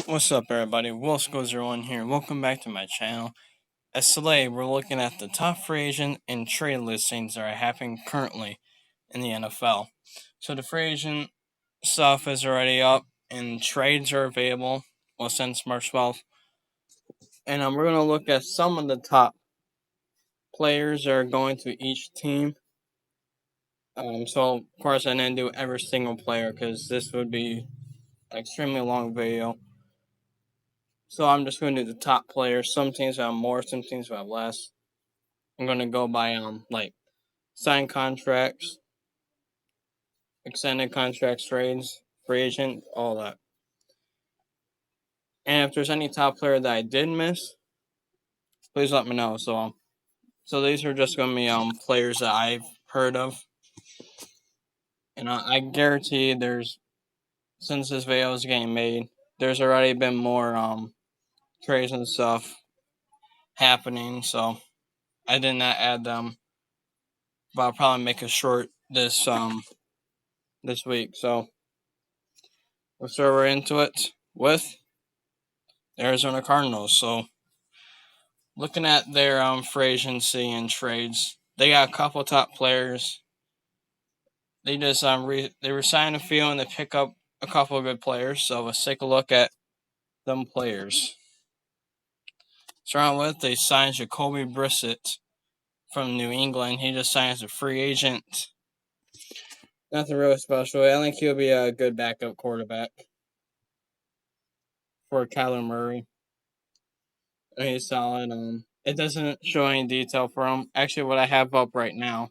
What's up, everybody? WillSco01 here. Welcome back to my channel. As today, we're looking at the top free agent and trade listings that are happening currently in the NFL. So the free agent stuff is already up, and trades are available. Well, since March 12th, and we're gonna look at some of the top players that are going to each team. So of course I didn't do every single player because this would be an extremely long video. So I'm just going to do the top players. Some teams have more, some teams have less. I'm going to go by like signed contracts, extended contracts, trades, free agent, all that. And if there's any top player that I did miss, please let me know. So these are just going to be players that I've heard of, and I guarantee since this video is getting made, there's already been more trades and stuff happening. So I did not add them, but I'll probably make a short this week. So let's start right into it with the Arizona Cardinals. So looking at their free agency and trades, they got a couple top players. They just they resign a few and they pick up a couple of good players. So let's take a look at them players. Starting with, they signed Jacoby Brissett from New England. He just signed as a free agent. Nothing really special. I think he'll be a good backup quarterback for Kyler Murray. He's solid. It doesn't show any detail for him. Actually, what I have up right now,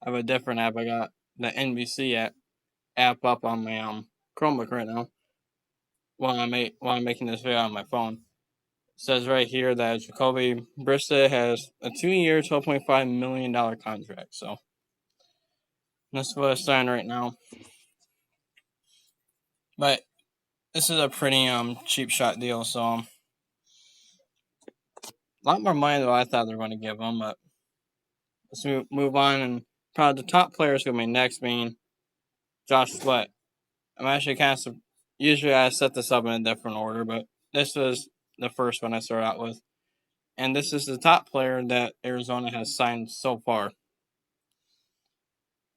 I have a different app. I got the NBC app up on my Chromebook right now. While I'm making this video on my phone, it says right here that Jacoby Brissett has a 2-year, $12.5 million contract. So that's what I signed right now. But this is a pretty cheap shot deal. So a lot more money than I thought they were going to give him. But let's move on, and probably the top player is going to be next, being Josh Sweat. I'm actually kind of usually I set this up in a different order, but this was the first one I started out with, and this is the top player that Arizona has signed so far.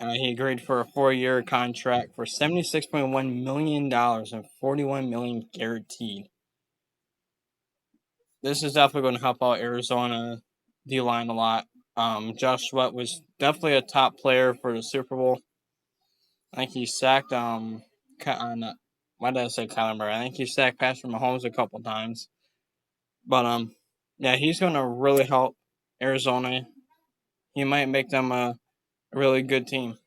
He agreed for a 4-year contract for $76.1 million and $41 million guaranteed. This is definitely going to help out Arizona D-line a lot. Josh Sweat was definitely a top player for the Super Bowl. I think he sacked why did I say Kyler Murray? I think he sacked Patrick Mahomes a couple times. But yeah, he's gonna really help Arizona. He might make them a really good team.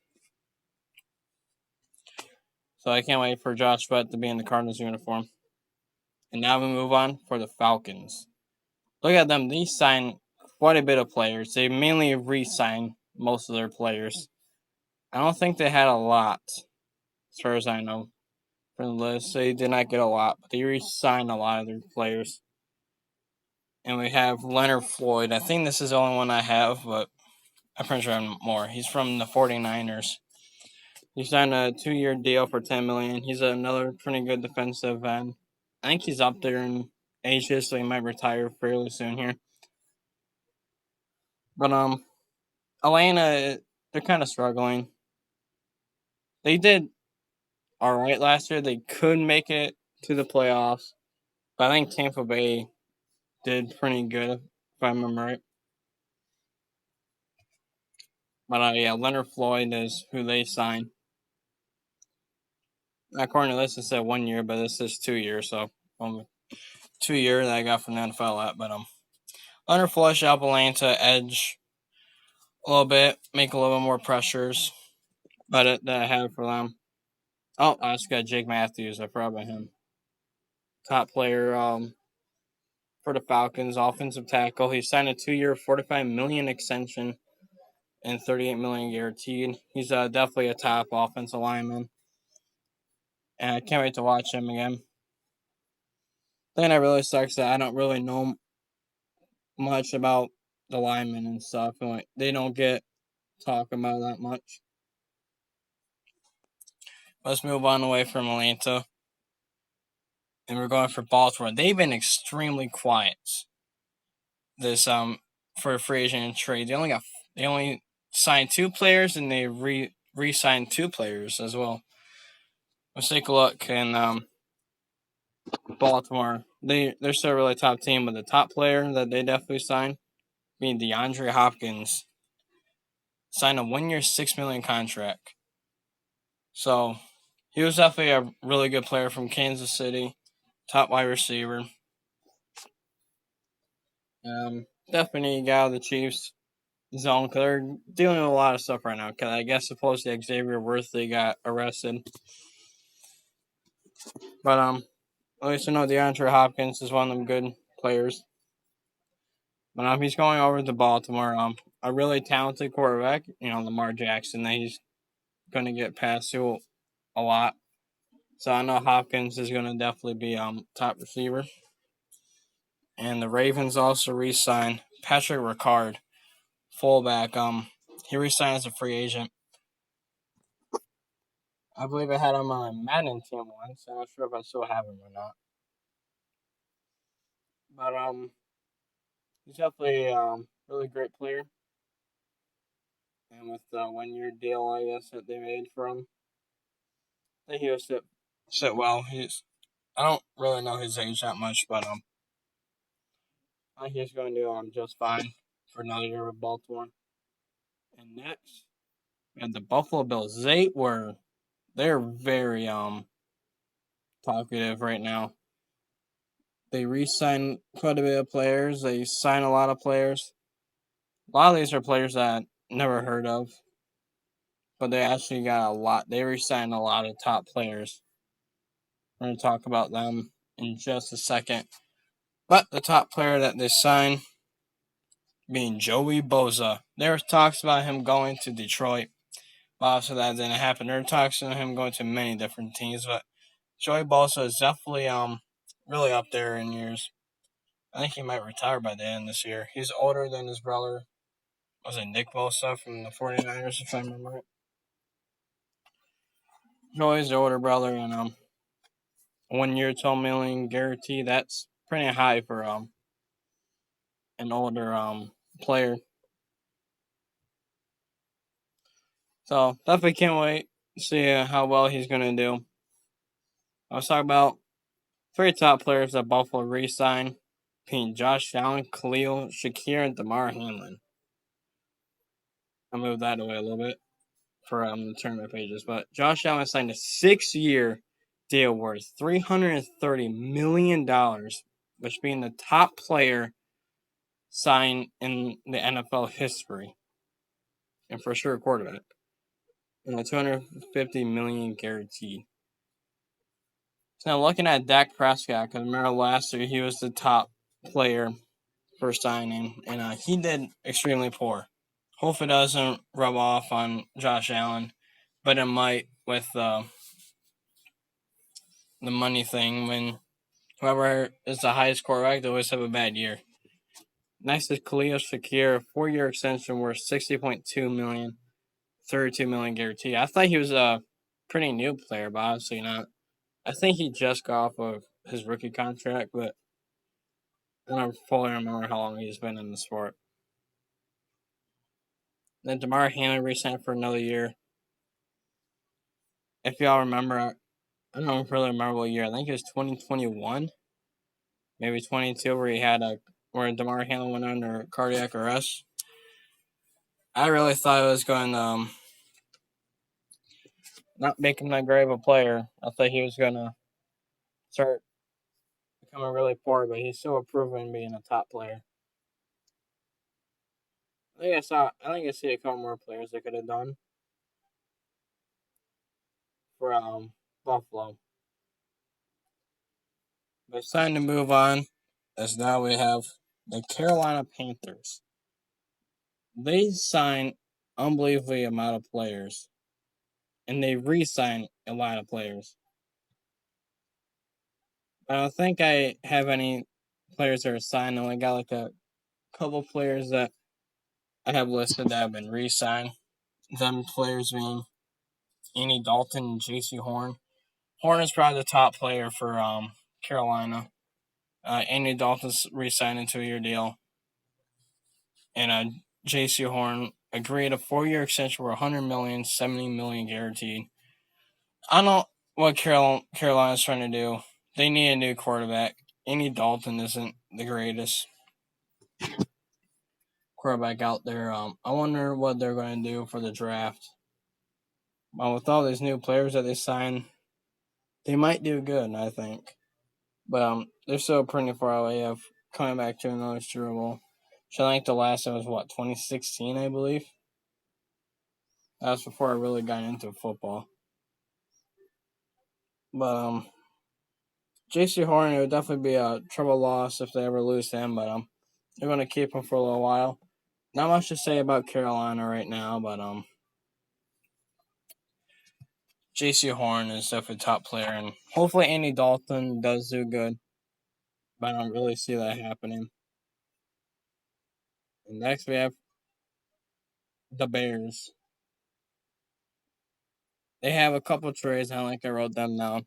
So I can't wait for Josh Sweat to be in the Cardinals uniform. And now we move on for the Falcons. Look at them. They signed quite a bit of players. They mainly re-signed most of their players. I don't think they had a lot, as far as I know, from the list. They did not get a lot, but they re-signed a lot of their players. And we have Leonard Floyd. I think this is the only one I have, but I'm pretty sure I have more. He's from the 49ers. He signed a 2-year deal for $10 million. He's another pretty good defensive end. I think he's up there in ages, so he might retire fairly soon here. But Atlanta, they're kind of struggling. They did all right last year. They could make it to the playoffs, but I think Tampa Bay did pretty good, if I remember right. But yeah, Leonard Floyd is who they signed. According to this, it said 1 year, but this is 2 years, so 2 year that I got from the NFL app. But Leonard Floyd help Atlanta edge a little bit, make a little bit more pressures, but that I have for them. Oh, I just got Jake Matthews. I forgot about him. Top player for the Falcons, offensive tackle. He signed a 2-year, $45 million extension and $38 million guaranteed. He's definitely a top offensive lineman, and I can't wait to watch him again. The thing that really sucks that I don't really know much about the linemen and stuff. And they don't get talked about that much. Let's move on away from Atlanta. and we're going for Baltimore. They've been extremely quiet this for a free agent trade. They only signed 2 players and they re-signed 2 players as well. Let's take a look in Baltimore. They're still a really top team, but the top player that they definitely signed, being DeAndre Hopkins, signed a 1-year, $6 million contract. So he was definitely a really good player from Kansas City, top wide receiver. Definitely got the Chiefs zone because they're dealing with a lot of stuff right now. Because I guess supposedly Xavier Worthy got arrested, but at least I know DeAndre Hopkins is one of them good players. But he's going over to Baltimore. A really talented quarterback, Lamar Jackson. That he's going to get passed to a lot. So I know Hopkins is going to definitely be top receiver. And the Ravens also re-signed Patrick Ricard, fullback. He re-signed as a free agent. I believe I had him on Madden team once. I'm not sure if I still have him or not. But he's definitely really great player. And with the 1-year deal, I guess that they made for him, I think he was sit well. I don't really know his age that much, but I think he's going to do just fine for another year with Baltimore. And next, we have the Buffalo Bills. They're very talkative right now. They re-signed quite a bit of players. They signed a lot of players. A lot of these are players that I never heard of, but they actually got a lot. They re-signed a lot of top players. We're going to talk about them in just a second. But the top player that they signed being Joey Bosa. There was talks about him going to Detroit. But obviously that didn't happen. There were talks about him going to many different teams, but Joey Bosa is definitely really up there in years. I think he might retire by the end of this year. He's older than his brother. Was it Nick Bosa from the 49ers, if I remember it? Joey's the older brother, and 1-year, $12 million guarantee. That's pretty high for an older player. So definitely can't wait to see how well he's gonna do. I was talking about 3 top players that Buffalo re-signed, being Josh Allen, Khalil Shakir, and Damar Hamlin. I'll move that away a little bit for the tournament pages. But Josh Allen signed a 6-year deal worth $330 million, which being the top player signed in the NFL history, and for sure quarterback. And a $250 million guaranteed. So now looking at Dak Prescott, because remember last year he was the top player for signing, and he did extremely poor. Hopefully it doesn't rub off on Josh Allen, but it might with the money thing. When whoever is the highest quarterback, they always have a bad year. Next is Khalil Shakir, 4-year extension worth $60.2 million, $32 million guarantee. I thought he was a pretty new player, but obviously not. I think he just got off of his rookie contract, but I don't fully remember how long he's been in the sport. Then Damar Hamlin re-signed for another year. If y'all remember, I don't really remember what year. I think it was 2021, maybe 22, where Damar Hamlin went under cardiac arrest. I really thought it was going to not make him that great of a player. I thought he was going to start becoming really poor, but he's still proven being a top player. I think I see a couple more players they could have done for Buffalo. But it's time to move on, as now we have the Carolina Panthers. They signed unbelievably amount of players, and they re-signed a lot of players. I don't think I have any players that are signed. I only got like a couple players that I have listed that have been re-signed. Them players being Andy Dalton and J.C. Horn. Horn is probably the top player for Carolina. Andy Dalton's re-signed a 2-year deal, and J.C. Horn agreed a 4-year extension for $100 million, $70 million guaranteed. I don't know what Carolina's trying to do. They need a new quarterback. Andy Dalton isn't the greatest quarterback out there. I wonder what they're going to do for the draft. With all these new players that they sign, they might do good, I think. But they're still pretty far away of coming back to another Super Bowl. So I think the last one was 2016, I believe. That was before I really got into football. But J.C. Horn, it would definitely be a trouble loss if they ever lose him. But they're going to keep him for a little while. Not much to say about Carolina right now, but J.C. Horn is definitely a top player, and hopefully Andy Dalton does do good. But I don't really see that happening. And next we have the Bears. They have a couple trades. I like I wrote them down.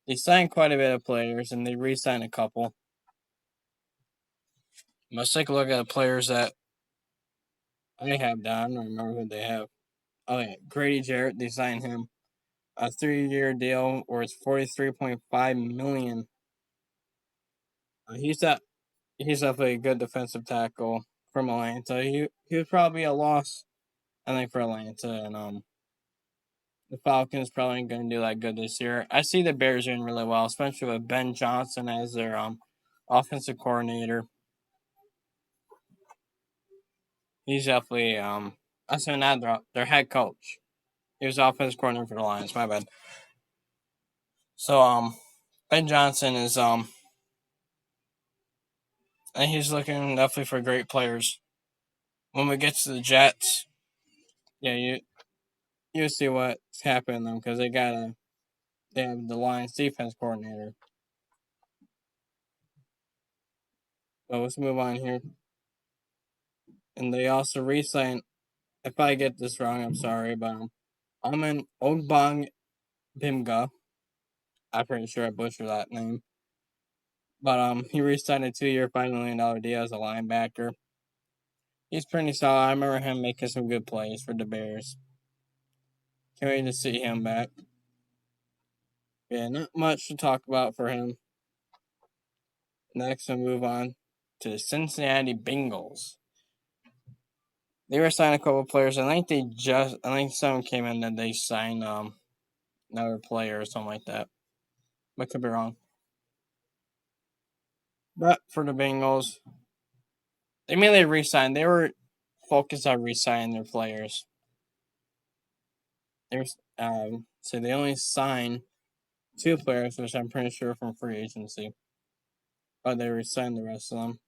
They signed quite a bit of players, and they re-signed a couple. Let's take a look at the players that I have down. I don't remember who they have. Oh yeah, Grady Jarrett. They signed him a 3-year deal worth $43.5 million. He's definitely a good defensive tackle from Atlanta. He would probably be a loss, I think, for Atlanta, and the Falcons probably ain't going to do that good this year. I see the Bears doing really well, especially with Ben Johnson as their offensive coordinator. He's definitely I said not their head coach. He was offensive coordinator for the Lions. My bad. So Ben Johnson is and he's looking definitely for great players. When we get to the Jets, yeah, you see what's happening to them because they have the Lions defense coordinator. So let's move on here. And they also re-signed. If I get this wrong, I'm sorry, but Amin Ogbong Bimga. I'm pretty sure I butchered that name. But he re-signed a 2-year, $5 million deal as a linebacker. He's pretty solid. I remember him making some good plays for the Bears. Can't wait to see him back. Yeah, not much to talk about for him. Next, I'll move on to the Cincinnati Bengals. They were signing a couple of players. I think someone came in that they signed another player or something like that. I could be wrong. But for the Bengals, they mainly re-signed. They were focused on re-signing their players. So they only signed 2 players, which I'm pretty sure from free agency. But they re-signed the rest of them.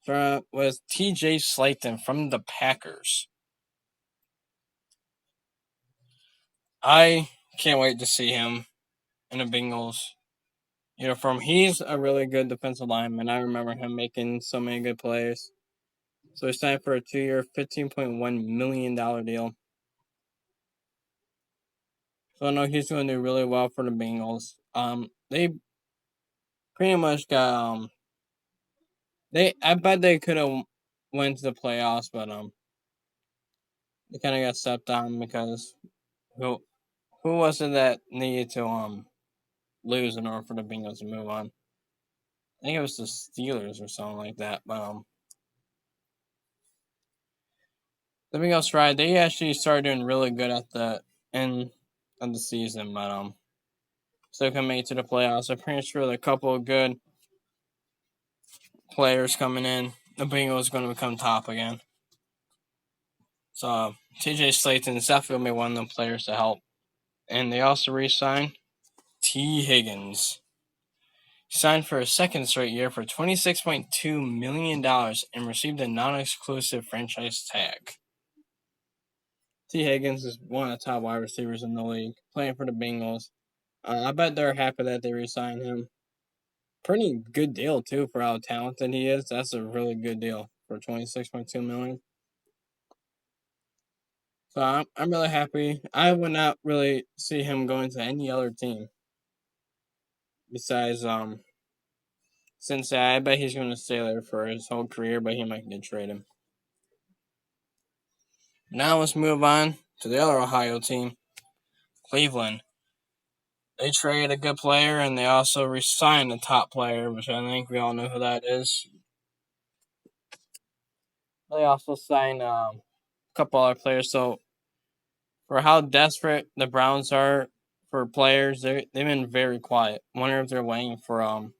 So was T.J. Slaton from the Packers. I can't wait to see him in the Bengals uniform. He's a really good defensive lineman. I remember him making so many good plays. So he signed for a 2-year, $15.1 million deal. So I know he's going to do really well for the Bengals. They pretty much got I bet they could have went to the playoffs, but they kind of got stepped on because who was it that needed to lose in order for the Bengals to move on? I think it was the Steelers or something like that. But the Bengals tried. They actually started doing really good at the end of the season, but still can make it to the playoffs. I'm pretty sure there are a couple of good players coming in. The Bengals are going to become top again. So T.J. Slaton is definitely going to be one of the players to help. And they also re-signed T. Higgins. He signed for a second straight year for $26.2 million and received a non-exclusive franchise tag. T. Higgins is one of the top wide receivers in the league, playing for the Bengals. I bet they're happy that they re-signed him. Pretty good deal too for how talented he is. That's a really good deal for $26.2 million. So I'm really happy. I would not really see him going to any other team. Besides Cincinnati, I bet he's going to stay there for his whole career, but he might get traded. Now let's move on to the other Ohio team, Cleveland. They traded a good player, and they also re-signed a top player, which I think we all know who that is. They also signed a couple other players. So for how desperate the Browns are for players, they've been very quiet. Wonder if they're waiting for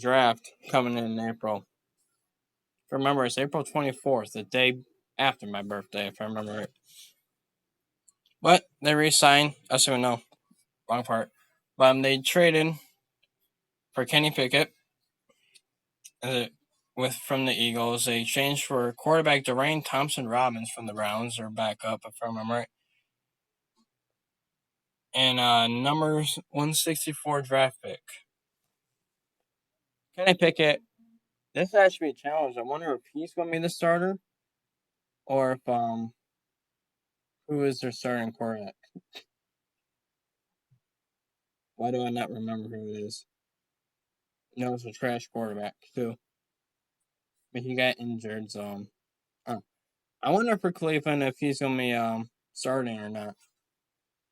draft coming in April. If I remember, it's April 24th, the day after my birthday, if I remember right. But they re-signed. No, wrong part. But they traded for Kenny Pickett from the Eagles. They changed for quarterback Dwayne Thompson-Robinson from the Browns, or backup, if I remember right. And numbers 164 draft pick. Kenny Pickett, this actually be a challenge. I wonder if he's going to be the starter, or if who is their starting quarterback? Why do I not remember who it is? No, it's a trash quarterback too. But he got injured, so I wonder for Cleveland if he's gonna be starting or not.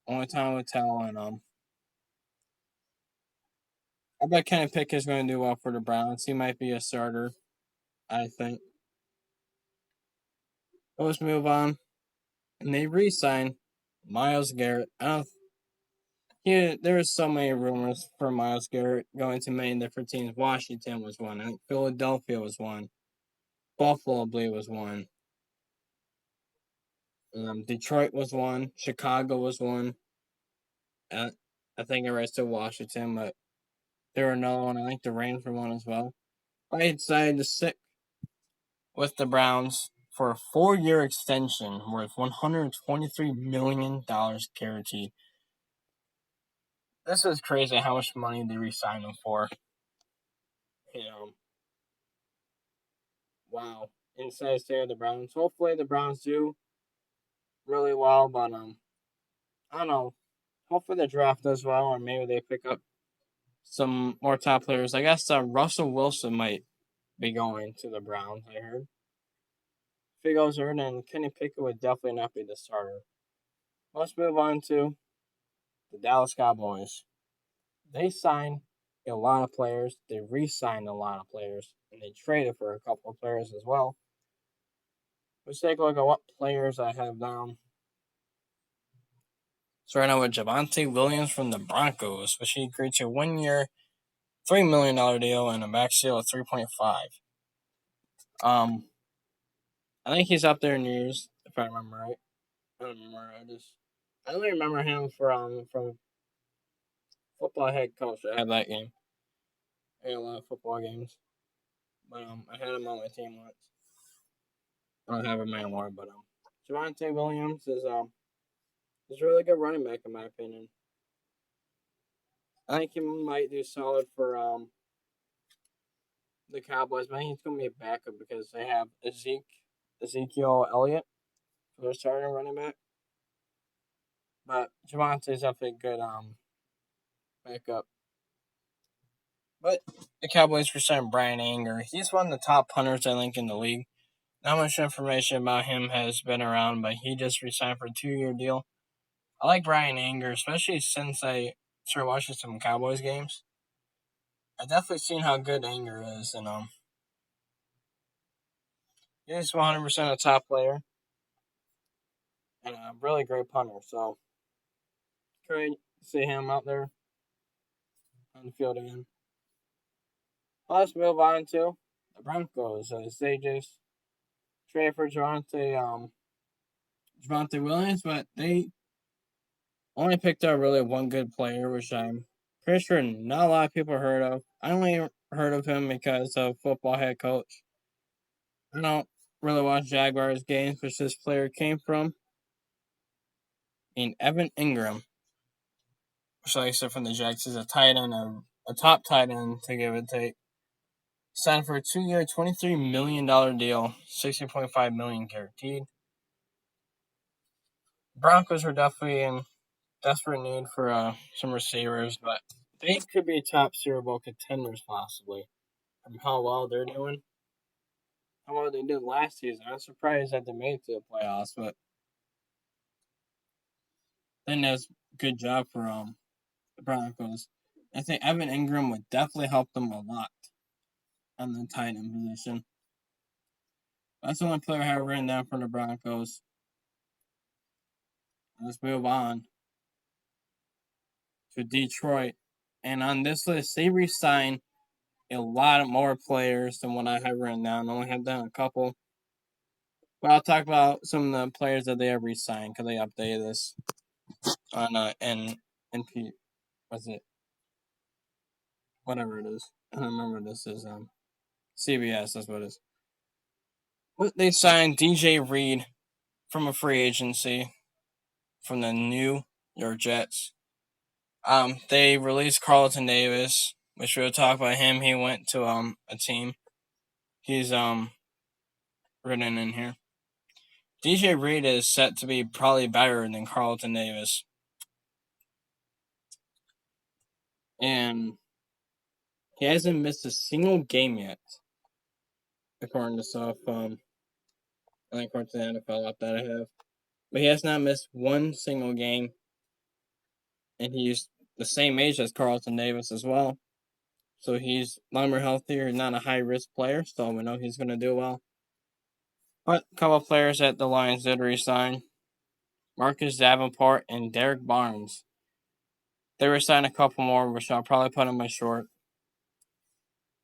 Only time will tell, and I bet Kenny Pickett's gonna do well for the Browns. He might be a starter, I think. Let's move on. And they re-signed Myles Garrett. There was so many rumors for Myles Garrett going to many different teams. Washington was one. I think Philadelphia was one. Buffalo, I believe, was one. Detroit was one. Chicago was one. I think the rest of Washington, but there were another one. I think the Rams were one as well. I decided to stick with the Browns for a 4-year extension worth $123 million guaranteed. This is crazy how much money they re-signed him for. Wow. Inside stay of the Browns. Hopefully the Browns do really well, but I don't know. Hopefully the draft does well, or maybe they pick up some more top players. I guess Russell Wilson might be going to the Browns, I heard. If he goes there, then Kenny Pickett would definitely not be the starter. Let's move on to the Dallas Cowboys. They signed a lot of players. They re-signed a lot of players, and they traded for a couple of players as well. Let's take a look at what players I have down. So right now with Javonte Williams from the Broncos, which he agreed to a 1-year, $3 million deal and a max deal of 3.5. I think he's up there in years, if I remember right. I don't remember. I only remember him from football head coach. I had that game. I had a lot of football games, but I had him on my team once. I don't have him anymore, but Javonte Williams is a really good running back in my opinion. I think he might do solid for the Cowboys, but I think he's gonna be a backup because they have Ezekiel Elliott for their starting running back. But Javonte is definitely a good backup. But the Cowboys re-signed Bryan Anger. He's one of the top punters, I think, in the league. Not much information about him has been around, but he just re-signed for a 2-year deal. I like Bryan Anger, especially since I started watching some Cowboys games. I've definitely seen how good Anger is, and he's 100% a top player and a really great punter. So great to see him out there on the field again. Let's move on to the Broncos. They just traded for Javonte Williams, but they only picked up really one good player, which I'm pretty sure not a lot of people heard of. I only heard of him because of football head coach. I don't really watch Jaguars games, which this player came from. And Evan Ingram, which like I said from the Jags, is a tight end, a top tight end to give and take. Signed for a 2-year, $23 million deal, $16.5 million guaranteed. Broncos were definitely in desperate need for some receivers, but they could be top Super Bowl contenders possibly from how well they're doing. How well they did last season. I was surprised that they made it to the playoffs, but then that's a good job for the Broncos. I think Evan Ingram would definitely help them a lot on the tight end position. That's the only player I have written down for the Broncos. Let's move on to Detroit. And on this list, they re-signed a lot more players than what I have written down. I only have down a couple. But I'll talk about some of the players that they have re-signed because they updated this on NP. What's it? Whatever it is. I don't remember this is CBS. That's what it is. But they signed DJ Reed from a free agency from the New York Jets. They released Carlton Davis, which we'll talk about him. He went to a team. He's written in here. DJ Reed is set to be probably better than Carlton Davis. And he hasn't missed a single game yet. According to stuff, I think according to the NFL app that I have. But he has not missed one single game. And he's the same age as Carlton Davis as well. So he's a lot more healthier, not a high risk player, so we know he's gonna do well. But a couple of players that the Lions did resign. Marcus Davenport and Derek Barnes. They re-signed a couple more, which I'll probably put in my short.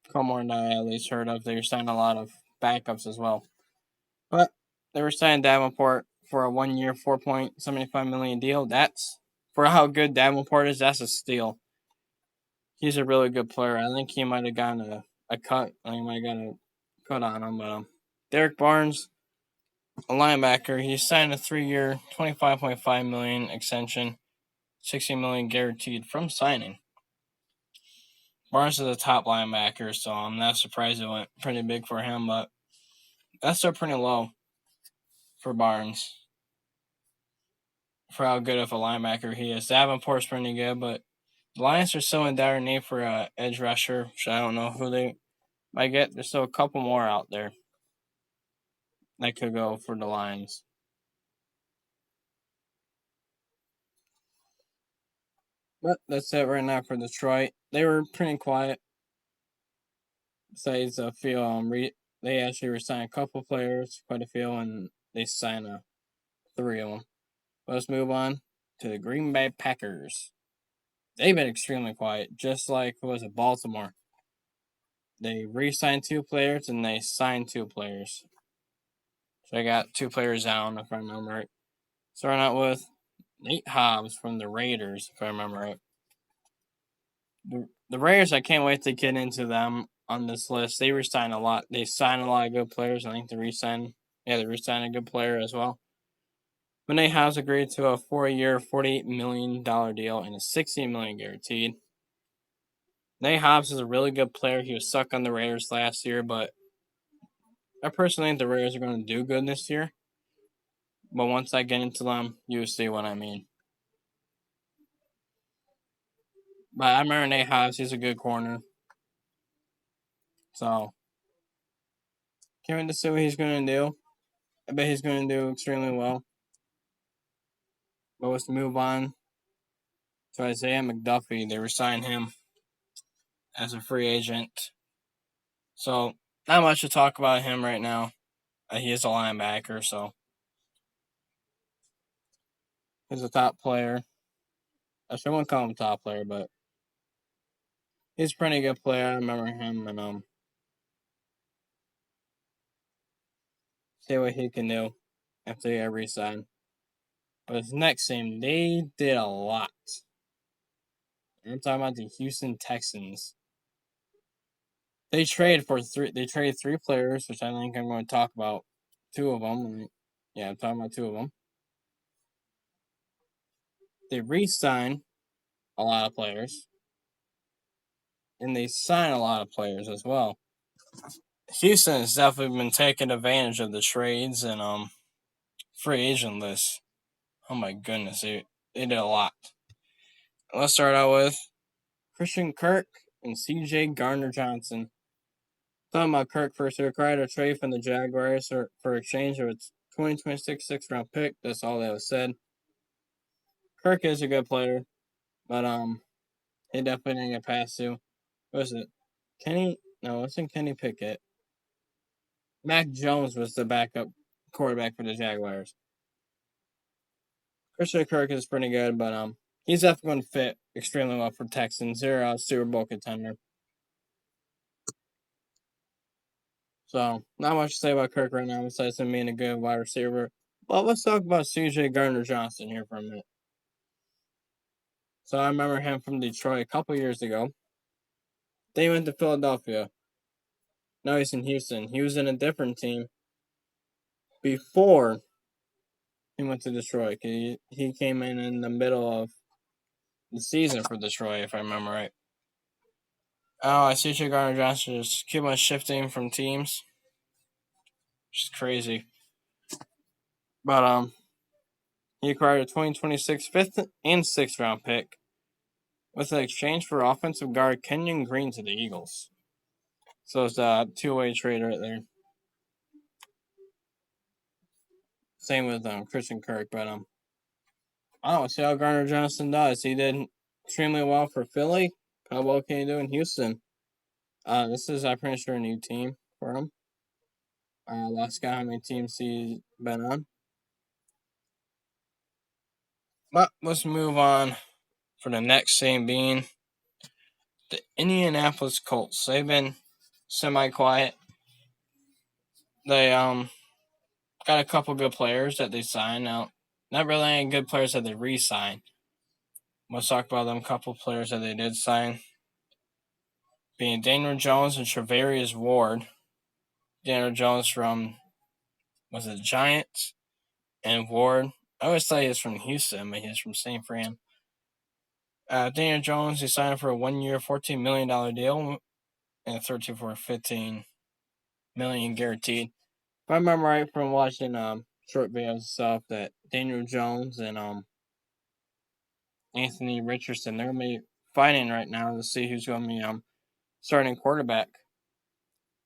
A couple more than I at least heard of. They re-signed a lot of backups as well. But they re-signed Davenport for a 1 year, $4.75 million deal. That's, for how good Davenport is, that's a steal. He's a really good player. I think he might have gotten a cut. I think he might have got a cut on him. But Derek Barnes, a linebacker, he signed a 3 year, $25.5 million extension, $60 million guaranteed from signing. Barnes is a top linebacker, so I'm not surprised it went pretty big for him, but that's still pretty low for Barnes for how good of a linebacker he is. Davenport's pretty good, but the Lions are still in dire need for an edge rusher, which I don't know who they might get. There's still a couple more out there that could go for the Lions. But that's it right now for Detroit. They were pretty quiet. Besides a few, they actually resigned a couple players, quite a few, and they signed 3 of them. Let's move on to the Green Bay Packers. They've been extremely quiet, just like was it Baltimore. They re-signed 2 players and they signed 2 players. So I got 2 players down, if I remember right. Starting out with Nate Hobbs from the Raiders, if I remember right. The Raiders, I can't wait to get into them on this list. They re-signed a lot. They signed a lot of good players. I think they re-signed a good player as well. But Nate Hobbs agreed to a 4-year, $48 million deal and a $60 million guaranteed. Nate Hobbs is a really good player. He was stuck on the Raiders last year, but I personally think the Raiders are going to do good this year. But once I get into them, you'll see what I mean. But I remember Nate Hobbs. He's a good corner. So, can't wait to see what he's going to do. I bet he's going to do extremely well. But let's move on to Isaiah McDuffie. They resigned him as a free agent. So, not much to talk about him right now. He is a linebacker, so he's a top player. I wouldn't call him a top player, but he's a pretty good player. I remember him and see what he can do after he got re-signed. But his next team, they did a lot. I'm talking about the Houston Texans. They traded 3 players, which I think I'm going to talk about 2 of them. Yeah, I'm talking about 2 of them. They re-signed a lot of players, and they signed a lot of players as well. Houston has definitely been taking advantage of the trades and free agent list. Oh my goodness, they did a lot. Let's start out with Christian Kirk and C.J. Gardner-Johnson. Talking about Kirk first, he required a trade from the Jaguars for exchange of its 2026 sixth-round pick. That's all that was said. Kirk is a good player, but he definitely didn't get past to. What was it? Kenny? No, it wasn't Kenny Pickett. Mac Jones was the backup quarterback for the Jaguars. Christian Kirk is pretty good, but he's definitely going to fit extremely well for Texans. They're a Super Bowl contender. So, not much to say about Kirk right now besides him being a good wide receiver. But let's talk about C.J. Gardner-Johnson here for a minute. So, I remember him from Detroit a couple years ago. Then he went to Philadelphia. Now he's in Houston. He was in a different team before he went to Detroit. He came in the middle of the season for Detroit, if I remember right. Oh, I see C.J. Gardner-Johnson just keep on shifting from teams. Which is crazy. But he acquired a 2026 fifth and sixth round pick with an exchange for offensive guard Kenyon Green to the Eagles. So it's a two-way trade right there. Same with Christian Kirk, but I don't know, see how Gardner-Johnson does. He did extremely well for Philly. How well can he do in Houston? This is, I'm pretty sure, a new team for him. Last guy, how many teams he's been on. But let's move on for the next thing being the Indianapolis Colts. They've been semi-quiet. They got a couple good players that they signed. Now, not really any good players that they re-signed. Let's talk about them couple players that they did sign. Being Daniel Jones and Travarius Ward. Daniel Jones from, was it Giants? And Ward, I always thought he was from Houston, but he's from St. Fran. Daniel Jones, he signed for a 1 year, $14 million deal and 13 for $15 million guaranteed. If I remember right from watching short videos and stuff, that Daniel Jones and Anthony Richardson, they're gonna be fighting right now to see who's gonna be starting quarterback.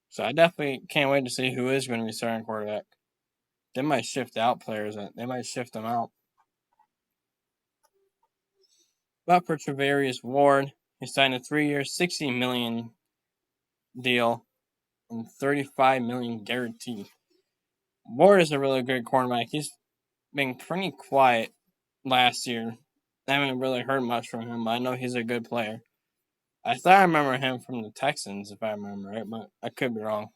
So I definitely can't wait to see who is gonna be starting quarterback. They might shift out players. They might shift them out. But for Travarius Ward, he signed a 3 year, $60 million deal and $35 million guaranteed. Ward is a really good cornerback. He's been pretty quiet last year. I haven't really heard much from him, but I know he's a good player. I thought I remember him from the Texans, if I remember right, but I could be wrong.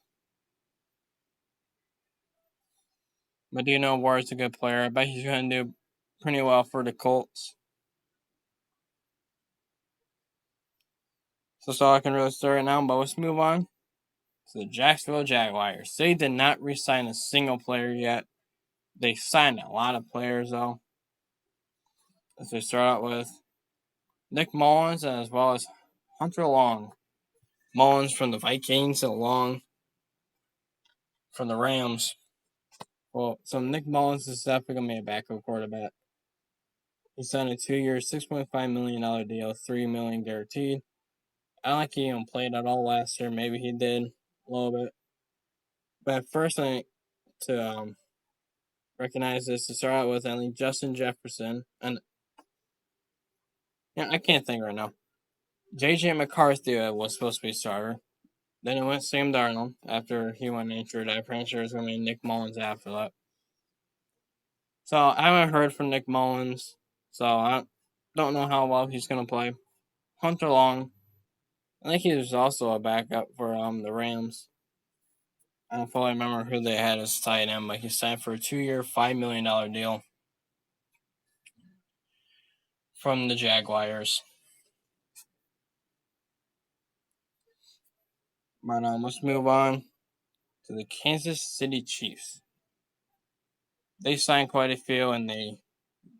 But do you know Ward's a good player? I bet he's going to do pretty well for the Colts. So that's all I can really say right now, but let's move on to the Jacksonville Jaguars. They did not re-sign a single player yet. They signed a lot of players, though. As we start out with Nick Mullins as well as Hunter Long. Mullins from the Vikings and Long from the Rams. Well, so Nick Mullins is definitely going to be a backup quarterback. He signed a 2 year, $6.5 million deal, $3 million guaranteed. I don't think he even played at all last year. Maybe he did a little bit. But first, I need to recognize this to start out with. I think Justin Jefferson. And yeah, I can't think right now. J.J. McCarthy was supposed to be a starter. Then it went Sam Darnold after he went injured. I'm pretty sure it's going to be Nick Mullins after that. So I haven't heard from Nick Mullins. So I don't know how well he's going to play. Hunter Long. I think he was also a backup for the Rams. I don't fully remember who they had as tight end, but he signed for a 2 year, $5 million deal from the Jaguars. But let's move on to the Kansas City Chiefs. They signed quite a few, and they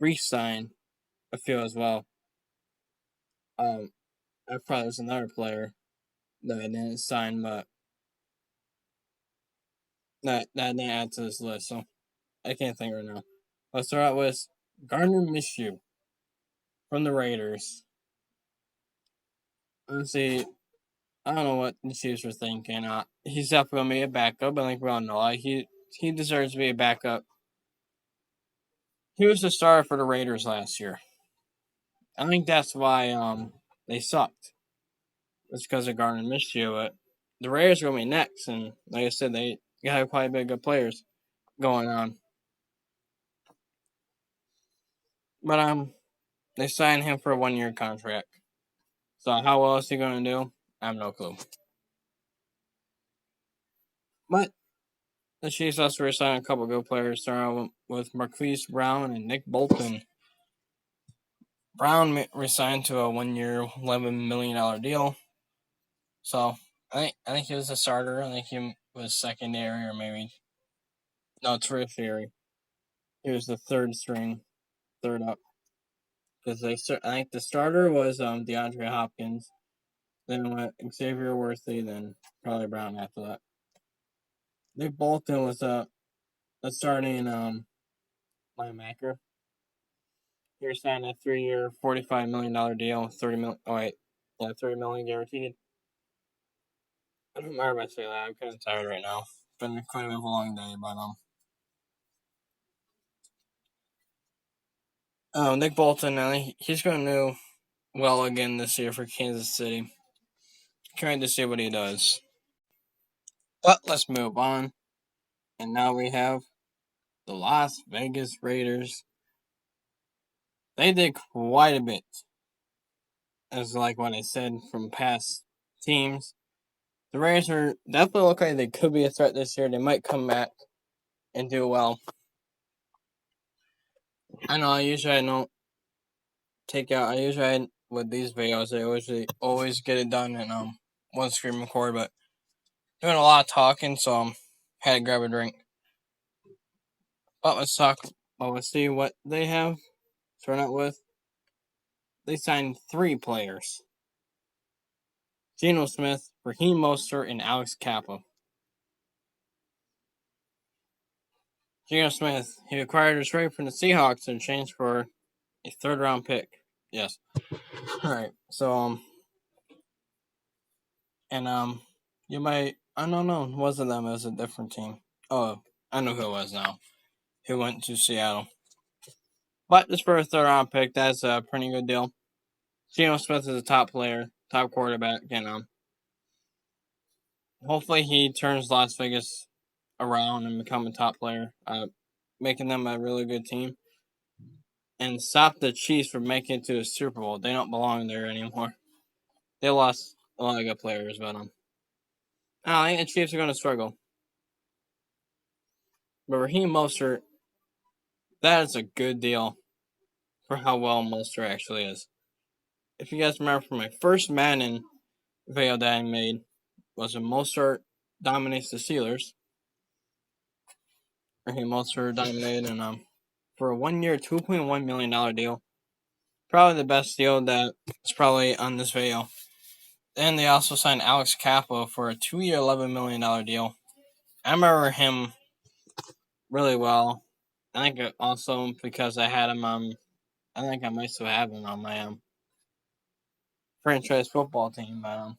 re-signed a few as well. I probably was another player that I didn't sign, but that didn't add to this list, so I can't think right now. Let's start out with Gardner Minshew from the Raiders. honestly, I don't know what the Chiefs were thinking. He's definitely gonna be a backup. I think we all know he deserves to be a backup. He was the starter for the Raiders last year. I think that's why they sucked. It's because of Gardner Minshew. But the Raiders are gonna be next, and like I said, they got quite a bit of good players going on. But they signed him for a 1 year contract. So how well is he gonna do? I have no clue. But the Chiefs also signed a couple good players, starting with Marquise Brown and Nick Bolton. Brown resigned to a 1 year, $11 million deal. So I think he was a starter. I think he was secondary or maybe no tertiary. He was the third string, third up. Because I think the starter was DeAndre Hopkins. Then went Xavier Worthy. Then probably Brown after that. Nick Bolton was a starting linebacker. He signed a 3 year, $45 million deal, 30 million. Oh wait, yeah, 30 million guaranteed. I don't remember if I say that. I'm kind of tired right now. It's been quite a bit of a long day, but Nick Bolton, he's going to do well again this year for Kansas City. Trying to see what he does. But let's move on. And now we have the Las Vegas Raiders. They did quite a bit, as like what I said from past teams. The Raiders are definitely look like they could be a threat this year. They might come back and do well. I know I don't take out. I usually with these videos, I always get it done in one screen record, but doing a lot of talking, so had to grab a drink. But let's talk. Well, let's see what they have. Start out with. They signed 3 players: Geno Smith, Raheem Mostert, and Alex Kappa. Geno Smith, he acquired a trade from the Seahawks in exchange for a 3rd-round pick. Yes. All right. So you might. I don't know. It wasn't them. It was a different team. Oh, I know who it was now. Who went to Seattle. But this for a 3rd-round pick, that's a pretty good deal. Geno Smith is a top player, top quarterback, and hopefully he turns Las Vegas around and become a top player, making them a really good team, and stop the Chiefs from making it to the Super Bowl. They don't belong there anymore. They lost a lot of good players, but I think the Chiefs are going to struggle. But Raheem Mostert, that is a good deal for how well Mostert actually is. If you guys remember from my first Madden video that I made, was when Mostert dominates the Steelers. Raheem Mostert dominated, and for a 1 year, $2.1 million deal, probably the best deal that is probably on this video. Then they also signed Alex Kappa for a 2 year, $11 million deal. I remember him really well. I think also because I had him on. I think I might still have him on my franchise football team. But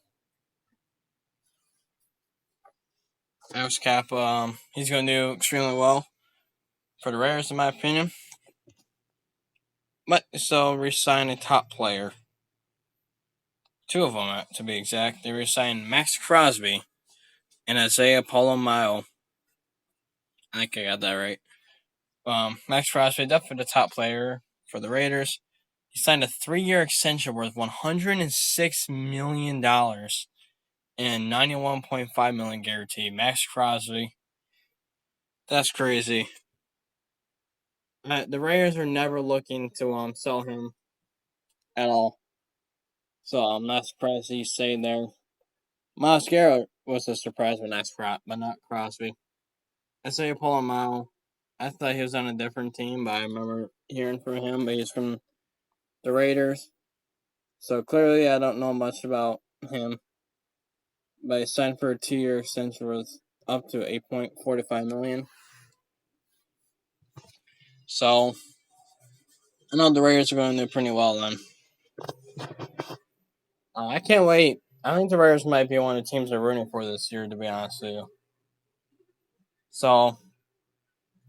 Alex Kappa, he's going to do extremely well for the Raiders, in my opinion. But so re-sign a top player. 2 of them, to be exact. They re-signed Maxx Crosby and Isaiah Pola-Mao. I think I got that right. Maxx Crosby, definitely the top player for the Raiders. He signed a 3-year extension worth $106 million and $91.5 million guaranteed. Maxx Crosby, that's crazy. The Raiders are never looking to sell him at all, so I'm not surprised he's staying there. Myles Garrett was a surprise, but not Crosby. Isaiah Pola-Mao, I thought he was on a different team, but I remember hearing from him. But he's from the Raiders, so clearly I don't know much about him. But he signed for a 2-year extension worth up to $8.45 million. So I know the Raiders are going to do pretty well then. I can't wait. I think the Raiders might be one of the teams I'm rooting for this year, to be honest with you. So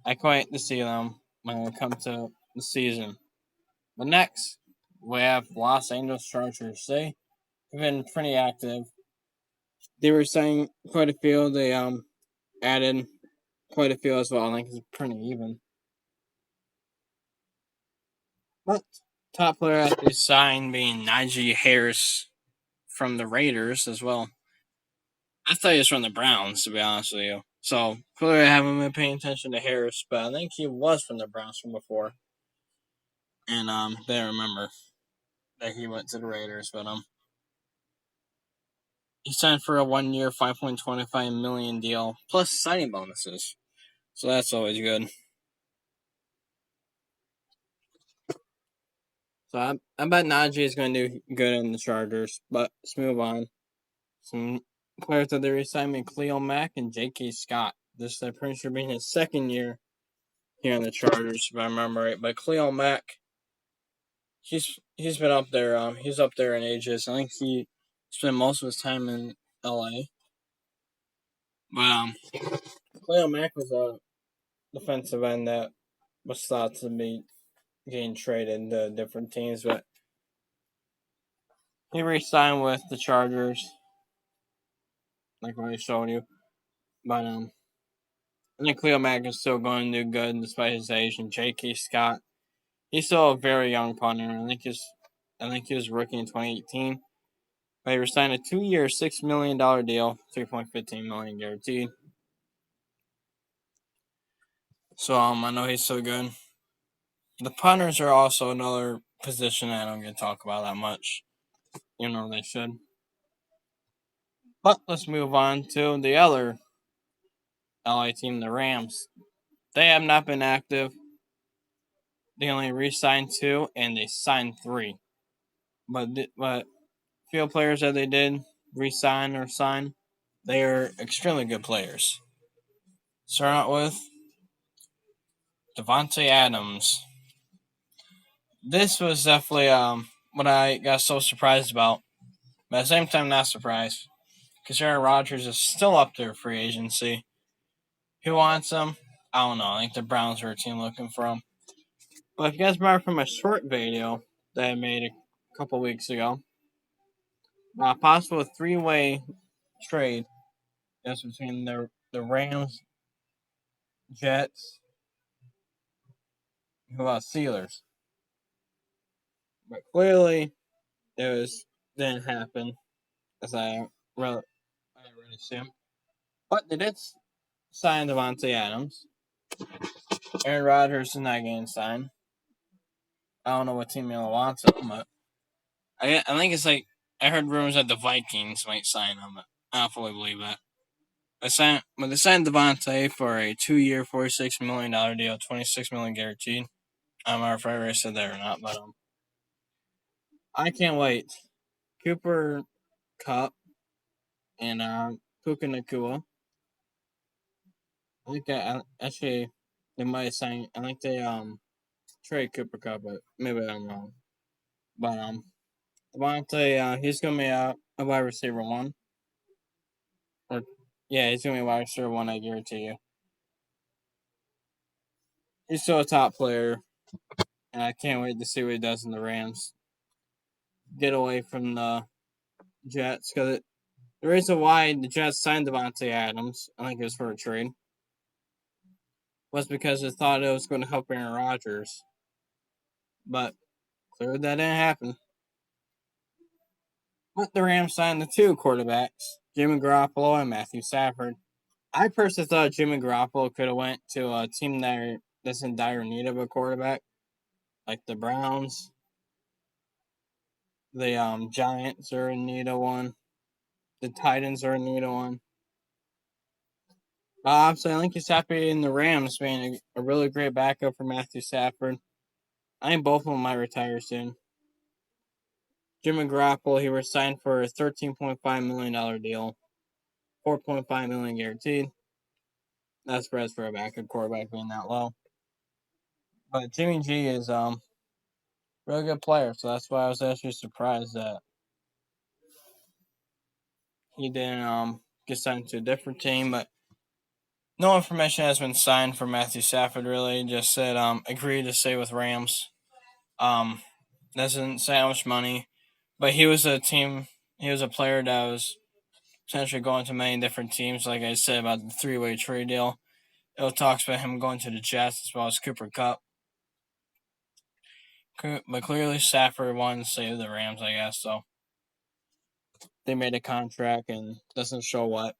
I can't wait to see them when it comes to the season. But next, we have Los Angeles Chargers. They've been pretty active. They were saying quite a few. They added quite a few as well. I think it's pretty even. But top player that they signed being Najee Harris from the Raiders as well. I thought he was from the Browns, to be honest with you. So clearly I haven't been paying attention to Harris, but I think he was from the Browns from before. And they remember that he went to the Raiders, but he signed for a 1 year, $5.25 million deal plus signing bonuses. So that's always good. So I bet Najee is going to do good in the Chargers. But let's move on. Some players that they re-signed: Khalil Mack and J.K. Scott. This is pretty sure being his second year here in the Chargers, if I remember right. But Khalil Mack, he's been up there. He's up there in ages. I think he spent most of his time in L.A. But Khalil Mack was a defensive end that was thought to be getting traded to different teams, but he re-signed with the Chargers, like what I showed you. But I think Khalil Mack is still going to do good despite his age. And J.K. Scott, he's still a very young punter. I think he was rookie in 2018. But he signed a 2 year, $6 million deal, $3.15 million guaranteed. So I know he's so good. The punters are also another position I don't get to talk about that much. You know they should. But let's move on to the other LA team, the Rams. They have not been active. They only re-signed 2 and they signed 3. But field players that they did re-sign or sign, they are extremely good players. Start out with Davante Adams. This was definitely what I got so surprised about, but at the same time not surprised because Aaron Rodgers is still up there free agency. Who wants him? I don't know. I think the Browns are a team looking for him. But if you guys remember from a short video that I made a couple weeks ago, a possible 3-way trade is between the Rams, Jets, who else? Steelers. But clearly, didn't happen as I really assumed. But they did sign Davante Adams. Aaron Rodgers is not getting signed. I don't know what team he wants him, but I think it's like I heard rumors that the Vikings might sign him. But I don't fully believe that. They signed Davante for a 2 year, $46 million deal, $26 million guaranteed. I'm not sure if I already said that or not, but I can't wait. Cooper Kupp and Puka Nakua. I think actually they might sign. I think they trade Cooper Kupp, but maybe I'm wrong. But Davante, he's gonna be a wide receiver 1. Or yeah, he's gonna be a wide receiver 1. I guarantee you. He's still a top player, and I can't wait to see what he does in the Rams. Get away from the Jets because the reason why the Jets signed Davante Adams, I think it was for a trade, was because they thought it was going to help Aaron Rodgers. But clearly that didn't happen. But the Rams signed the 2 quarterbacks, Jimmy Garoppolo and Matthew Stafford. I personally thought Jimmy Garoppolo could have went to a team that's in dire need of a quarterback, like the Browns. The Giants are in need of one. The Titans are in need of one. So I think he's happy in the Rams being a really great backup for Matthew Stafford. I think both of them might retire soon. Jimmy Garoppolo, he was signed for a $13.5 million deal, $4.5 million guaranteed. That's for a backup quarterback being that low. But Jimmy G is really good player, so that's why I was actually surprised that he didn't get signed to a different team, but no information has been signed for Matthew Stafford. Really, just said agreed to stay with Rams. Um, doesn't say how much money, but he was a player that was potentially going to many different teams. Like I said about the three-way trade deal, it talks about him going to the Jets as well as Cooper Kupp. But clearly Stafford wanted to stay with the Rams, I guess. So they made a contract and doesn't show what.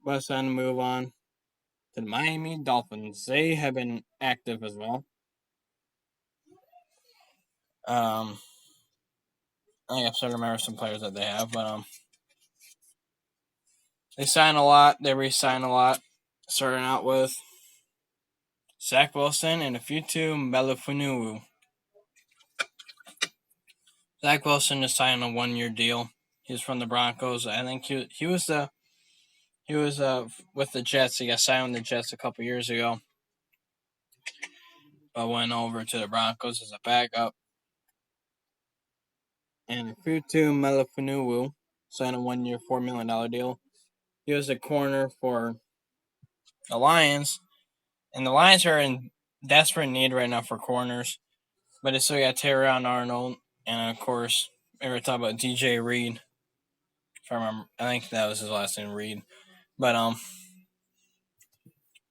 But it's time to move on to the Miami Dolphins. They have been active as well. I have to remember some players that they have, but they sign a lot. They re-sign a lot. Starting out with Zach Wilson and Afutu Melifonwu. Zach Wilson is signed a 1-year deal. He's from the Broncos. I think he was with the Jets. He got signed with the Jets a couple years ago, but went over to the Broncos as a backup. And Afutu Melifonwu signed a 1-year, $4 million deal. He was a corner for the Lions, and the Lions are in desperate need right now for corners. But they still got Terrion Arnold, and of course, we were talking about DJ Reed. If I remember, I think that was his last name, Reed. But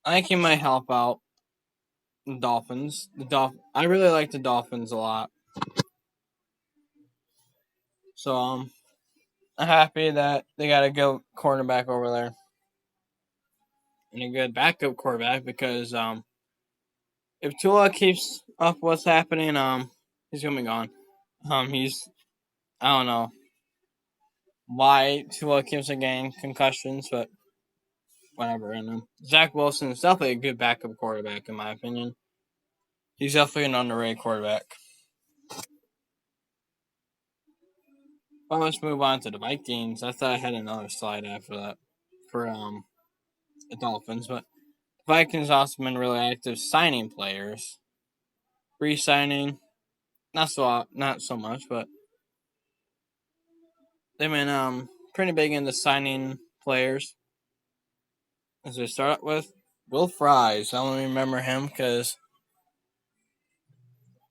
I think he might help out the Dolphins. I really like the Dolphins a lot. So I'm happy that they got a good cornerback over there and a good backup quarterback because if Tua keeps up what's happening, he's gonna be gone. He's I don't know why Tua keeps getting concussions, but whatever. And Zach Wilson is definitely a good backup quarterback in my opinion. He's definitely an underrated quarterback. Well, let's move on to the Vikings. I thought I had another slide after that for the Dolphins, but the Vikings also been really active signing players, re-signing. Not so much, but they've been pretty big into signing players. As we start with Will Fries. I only remember him because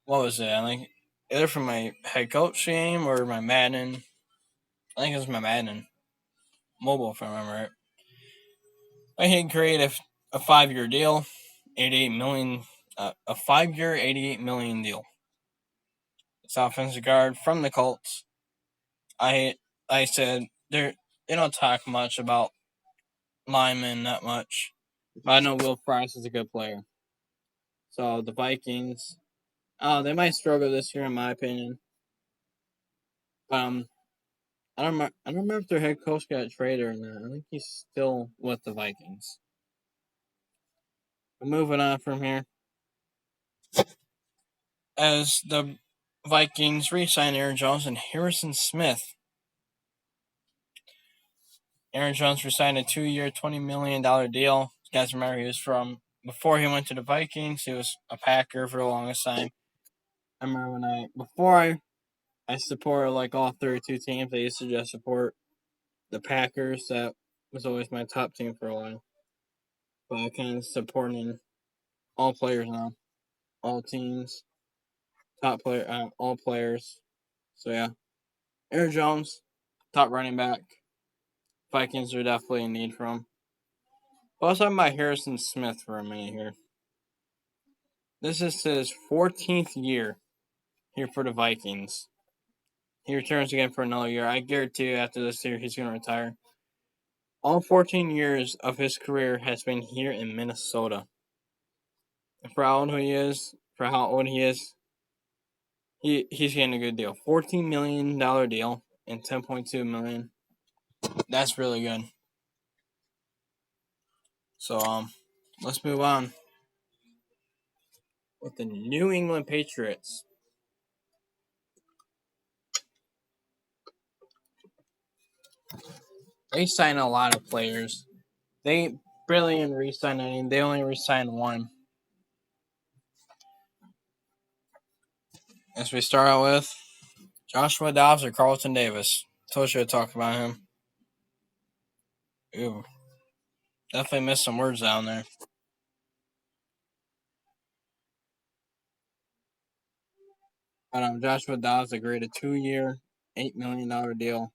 what was it? I think either from my head coach game or my Madden. I think it was my Madden mobile, if I remember it. But he created a 5-year deal, 88 million, a 5-year, 88 million deal. It's offensive guard from the Colts. I said they don't talk much about linemen that much, but I know Will Fries is a good player. So the Vikings, they might struggle this year in my opinion. But I don't remember if their head coach got traded or not. I think he's still with the Vikings. But moving on from here, as the Vikings re-signed Aaron Jones and Harrison Smith. Aaron Jones re-signed a 2-year, $20 million deal. You guys remember he was from before he went to the Vikings. He was a Packer for the longest time. I remember when I supported like all 32 teams. I used to just support the Packers. That was always my top team for a while. But I kind of supporting all players now, all teams, all players. So yeah, Aaron Jones, top running back. Vikings are definitely in need for him. But let's talk about Harrison Smith for a minute here. This is his 14th year here for the Vikings. He returns again for another year. I guarantee you after this year he's going to retire. All 14 years of his career has been here in Minnesota. And for how old he is, he's getting a good deal. $14 million deal and $10.2 million. That's really good. So let's move on with the New England Patriots. They signed a lot of players. They barely even re-signed any. They only re-signed one. As we start out with Joshua Dobbs or Carlton Davis? Told you to talk about him. Ooh, definitely missed some words down there. But Joshua Dobbs agreed a 2-year, $8 million deal.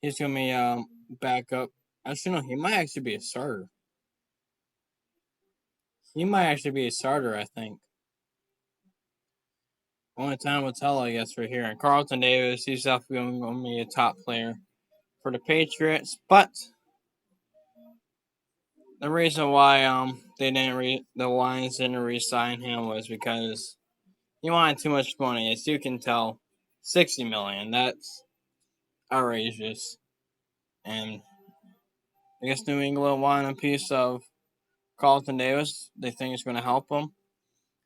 He's gonna be back up. Actually, no, he might actually be a starter. He might actually be a starter. I think. Only time will tell, I guess, right here. And Carlton Davis, he's definitely going to be a top player for the Patriots. But the reason why the Lions didn't re-sign him was because he wanted too much money. As you can tell, $60 million. That's outrageous. And I guess New England wanted a piece of Carlton Davis. They think it's going to help him.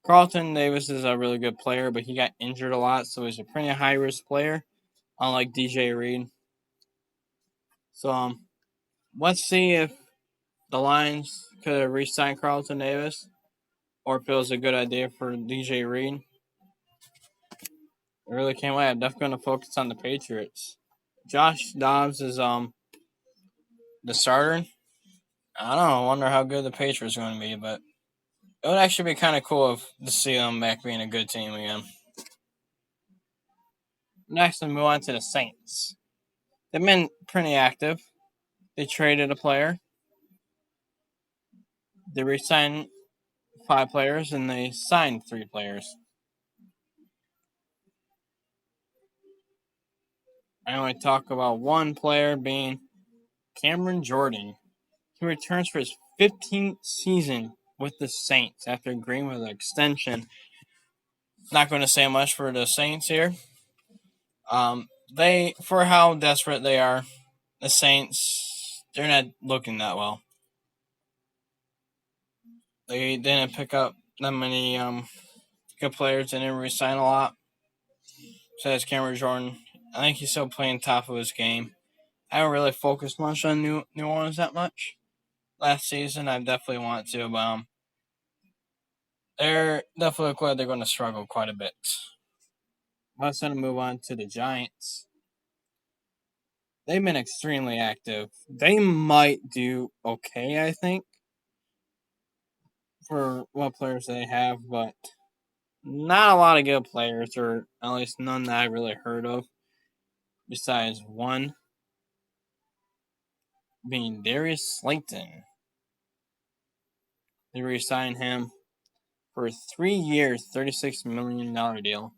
Carlton Davis is a really good player, but he got injured a lot, so he's a pretty high risk player, unlike DJ Reed. So let's see if the Lions could have re-signed Carlton Davis, or if it was a good idea for DJ Reed. I really can't wait. I'm definitely going to focus on the Patriots. Josh Dobbs is the starter. I don't know. I wonder how good the Patriots are going to be, but it would actually be kind of cool to see them back being a good team again. Next, we move on to the Saints. They've been pretty active. They traded a player. They re-signed 5 players, and they signed 3 players. I only talk about one player being Cameron Jordan. He returns for his 15th season with the Saints after agreeing with an extension. Not going to say much for the Saints here. For how desperate they are, the Saints, they're not looking that well. They didn't pick up that many good players. They didn't re-sign a lot. Besides Cameron Jordan, I think he's still playing top of his game. I don't really focus much on New Orleans that much. Last season, I definitely want to, but they're definitely look like they're going to struggle quite a bit. Let's then move on to the Giants. They've been extremely active. They might do okay, I think, for what players they have, but not a lot of good players, or at least none that I really heard of. Besides one being Darius Slayton. They re-signed him for a 3 years, $36 million deal.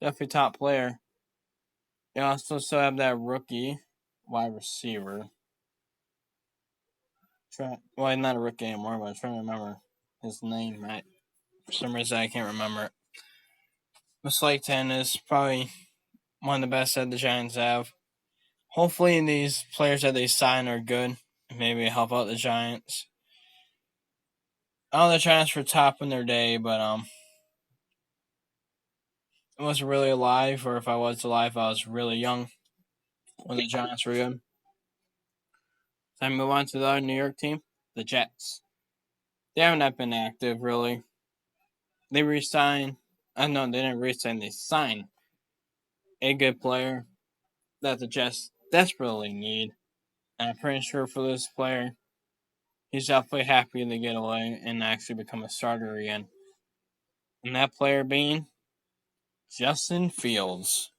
Definitely top player. They also still have that rookie wide receiver. Well, he's not a rookie anymore, but I'm trying to remember his name. For some reason, I can't remember it. But Slayton is probably one of the best that the Giants have. Hopefully, these players that they sign are good. Maybe help out the Giants. I know the Giants were top in their day, but I wasn't really alive, or if I was alive, I was really young when the Giants were good. So I move on to the other New York team, the Jets. They haven't been active, really. They re-signed. No, they didn't re-sign. They signed a good player that the Jets desperately need. And I'm pretty sure for this player, he's definitely happy to get away and actually become a starter again. And that player being Justin Fields.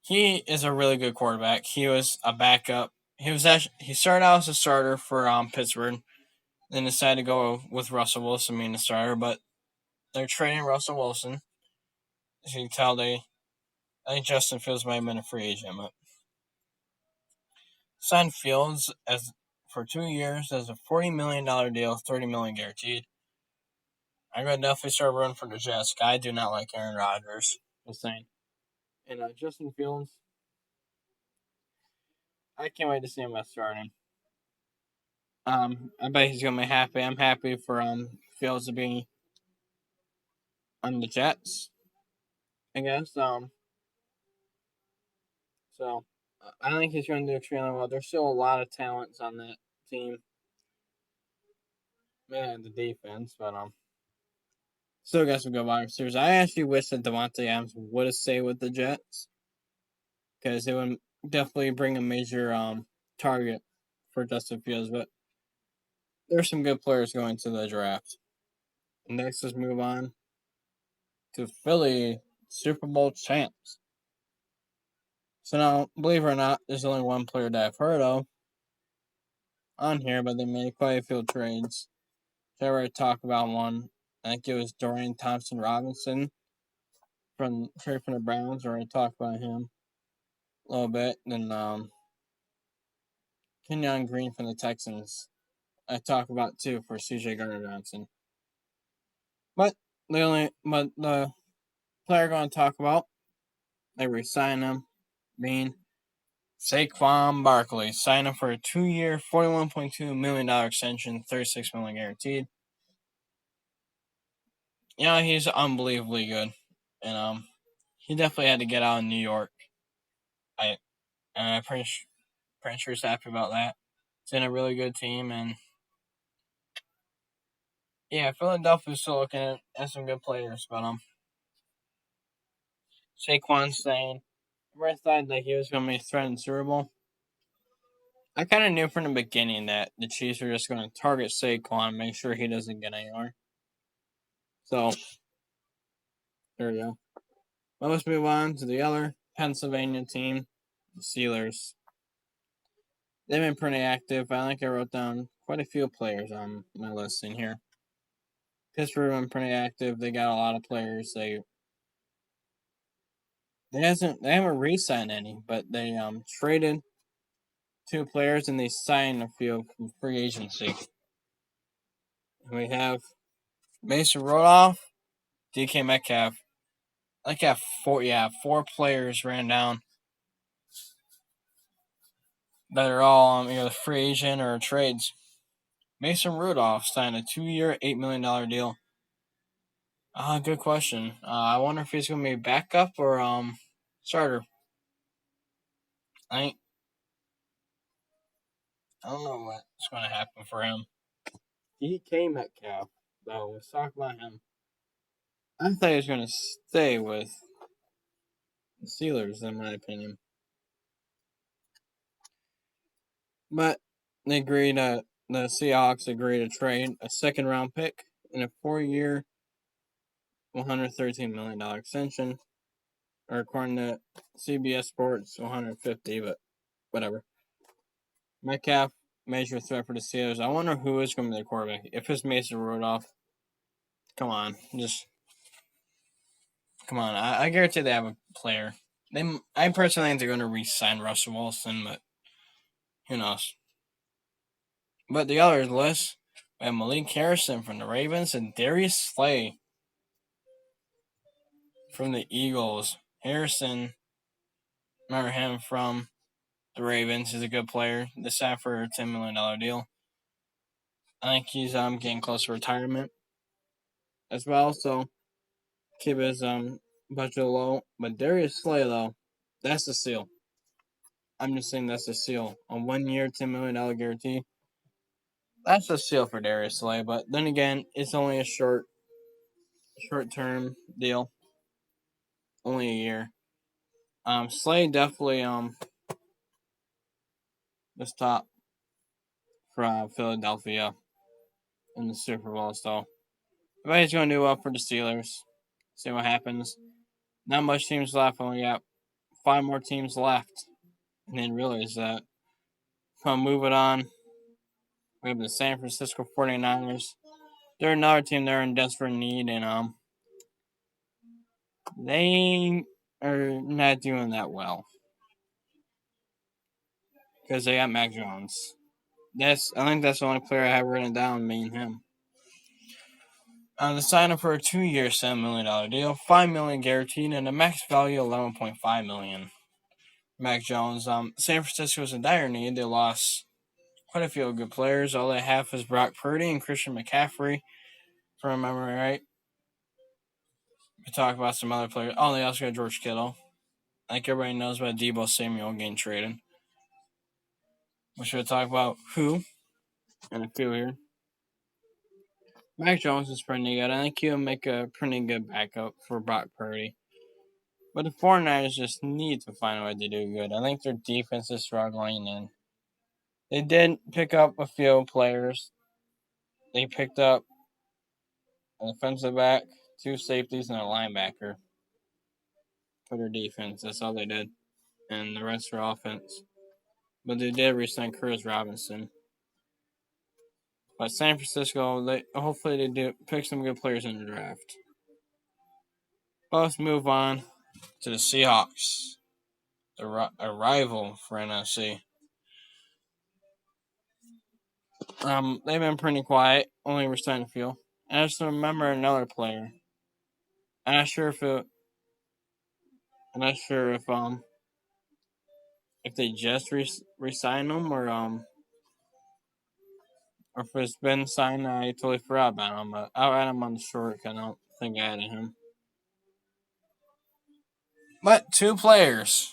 He is a really good quarterback. He was a backup. He started out as a starter for Pittsburgh, then decided to go with Russell Wilson being the starter. But they're trading Russell Wilson. As you can tell, I think Justin Fields might have been a free agent, but signed Fields as for 2 years as a $40 million deal, $30 million guaranteed. I'm gonna definitely start running for the Jets. I do not like Aaron Rodgers. Just saying. And Justin Fields, I can't wait to see him at starting. I bet he's gonna be happy. I'm happy for Fields to be on the Jets. I guess. So I think he's gonna do extremely well. There's still a lot of talents on that team. Man, the defense, but Still got some good wide receivers. I actually wish that Davante Adams would have stayed with the Jets because it would definitely bring a major target for Justin Fields. But there's some good players going to the draft. Next, let's move on to Philly Super Bowl champs. So now, believe it or not, there's only one player that I've heard of on here, but they made quite a few trades. So I already talked about one. I think it was Dorian Thompson Robinson from the Browns. I already talked about him a little bit. Then Kenyon Green from the Texans. I talked about too for CJ Gardner Johnson. But the player I'm going to talk about, they re-signed him, being Saquon Barkley, signed him for a 2-year, $41.2 million extension, $36 million guaranteed. He's unbelievably good, and he definitely had to get out of New York. I'm pretty sure he's happy about that. It's in a really good team, and yeah, Philadelphia's still looking at some good players, but Saquon saying, I thought that he was going to be threatened Super Bowl. I kind of knew from the beginning that the Chiefs were just going to target Saquon, make sure he doesn't get anywhere. So, there you go. Well, let's move on to the other Pennsylvania team, the Steelers. They've been pretty active. I think I wrote down quite a few players on my list in here. Pittsburgh been pretty active. They got a lot of players. They haven't re-signed any, but they traded 2 players and they signed a few from free agency. We have Mason Rudolph, DK Metcalf. I think I have 4 players ran down that are all either free agent or trades. Mason Rudolph signed a 2-year, $8 million deal. Good question. I wonder if he's going to be backup or starter. I don't know what's going to happen for him. DK Metcalf, though, let's talk about him. I thought he was going to stay with the Steelers, in my opinion. But the Seahawks agreed to trade a 2nd-round pick and a 4-year, $113 million extension. Or according to CBS Sports, 150, but whatever. Metcalf, major threat for the Steelers. I wonder who is going to be the quarterback. If it's Mason Rudolph, come on. I guarantee they have a player. I personally think they're going to re-sign Russell Wilson, but who knows? But the other list, we have Malik Harrison from the Ravens and Darius Slay from the Eagles. Harrison, remember him from the Ravens. He's a good player. They signed for a $10 million deal. I think he's getting close to retirement as well, so keep his budget low. But Darius Slay, though, that's the steal. I'm just saying that's a steal. A 1-year, $10 million guarantee. That's a steal for Darius Slay, but then again, it's only a short-term deal. Only a year. Slay definitely was top for Philadelphia in the Super Bowl, so everybody's going to do well for the Steelers. See what happens. Not much teams left. Only got 5 more teams left. And then realize that. Moving on. We have the San Francisco 49ers. They're another team they're in desperate need, and they are not doing that well. Because they got Mac Jones. I think that's the only player I have written down, me and him. They signed him for a 2-year, $7 million deal, $5 million guaranteed, and a max value $11.5 million. Mac Jones. San Francisco's in dire need. They lost quite a few good players. All they have is Brock Purdy and Christian McCaffrey, if I remember right. We talk about some other players. Oh, they also got George Kittle. I think everybody knows about Deebo Samuel getting traded. We should talk about who and a few here. Mac Jones is pretty good. I think he'll make a pretty good backup for Brock Purdy. But the 49ers just need to find a way to do good. I think their defense is struggling, and they did pick up a few players. They picked up an offensive back, 2 safeties, and a linebacker for their defense. That's all they did. And the rest are offense. But they did resign Curtis Robinson. But San Francisco, hopefully they do pick some good players in the draft. But let's move on to the Seahawks, a rival for NFC. They've been pretty quiet, only resigned a few. And I just remember another player. I'm not sure if they just re-signed him or if it's been signed. I totally forgot about him. But I'll add him on the short. I don't think I added him. But 2 players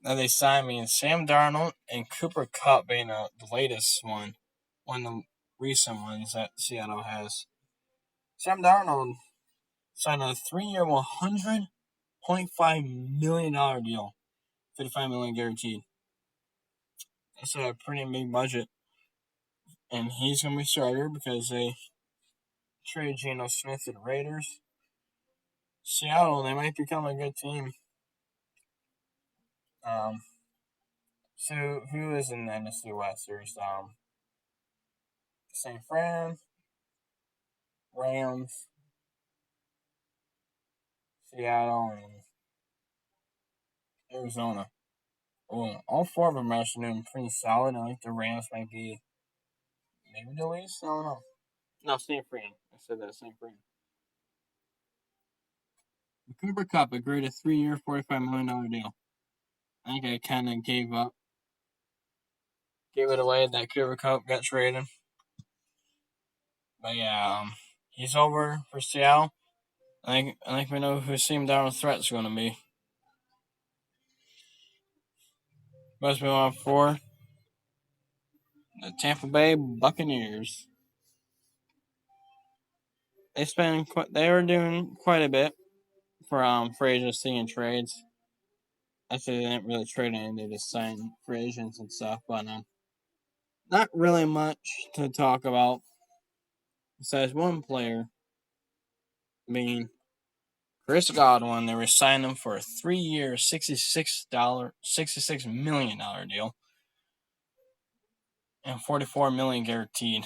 that they signed me, Sam Darnold and Cooper Kupp being the latest one of the recent ones that Seattle has. Sam Darnold signed a 3-year, $100.5 million deal, $55 million guaranteed. That's a pretty big budget, and he's gonna be starter because they traded Geno Smith to the Raiders. Seattle, they might become a good team. So who is in the NFC West? There's San Fran, Rams, Seattle, and Arizona. Well, all 4 of them are actually doing pretty solid. I think the Rams might be maybe the least. I don't know. No, San Fran. I said that, San Fran. The Cooper Kupp agreed a 3-year, $45 million deal. I think I kind of gave it away that Cooper Kupp got traded. But yeah, he's over for Seattle. I think we know who Sam Darnold's threat's going to be. Let's move on for the Tampa Bay Buccaneers. They were doing quite a bit for free agency and trades. Actually, they didn't really trade any; they just signed free agents and stuff. But not really much to talk about besides one player being Chris Godwin. They signed him for a 3-year, $66 million deal, and $44 million guaranteed.